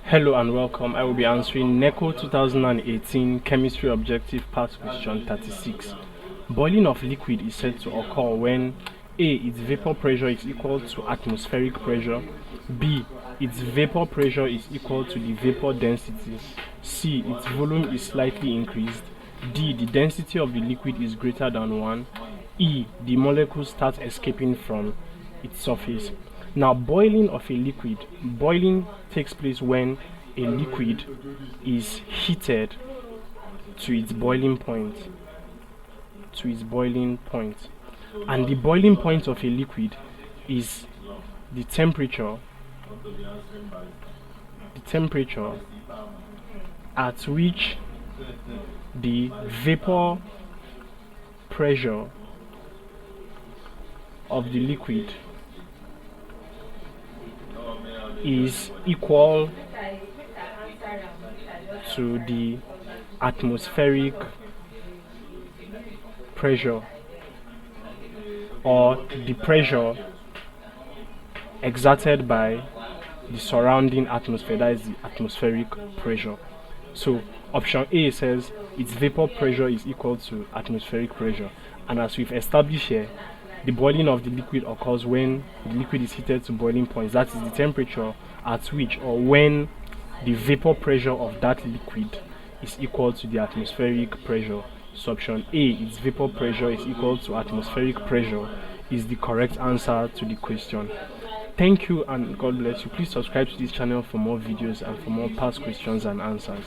Hello and welcome. I will be answering NECO 2018 Chemistry Objective Part Question 36. Boiling of liquid is said to occur when A. Its vapor pressure is equal to atmospheric pressure. B. Its vapor pressure is equal to the vapor density. C. Its volume is slightly increased. D. The density of the liquid is greater than 1. E. The molecules start escaping from its surface. Now, boiling of a liquid. Boiling takes place when a liquid is heated to its boiling point. And the boiling point of a liquid is the temperature at which the vapor pressure of the liquid is equal to the atmospheric pressure, or the pressure exerted by the surrounding atmosphere, that is the atmospheric pressure. So option A says its vapor pressure is equal to atmospheric pressure, and as we've established here, the boiling of the liquid occurs when the liquid is heated to boiling point. That is the temperature at which, or when, the vapor pressure of that liquid is equal to the atmospheric pressure. So option A, its vapor pressure is equal to atmospheric pressure, is the correct answer to the question. Thank you and God bless you. Please subscribe to this channel for more videos and for more past questions and answers.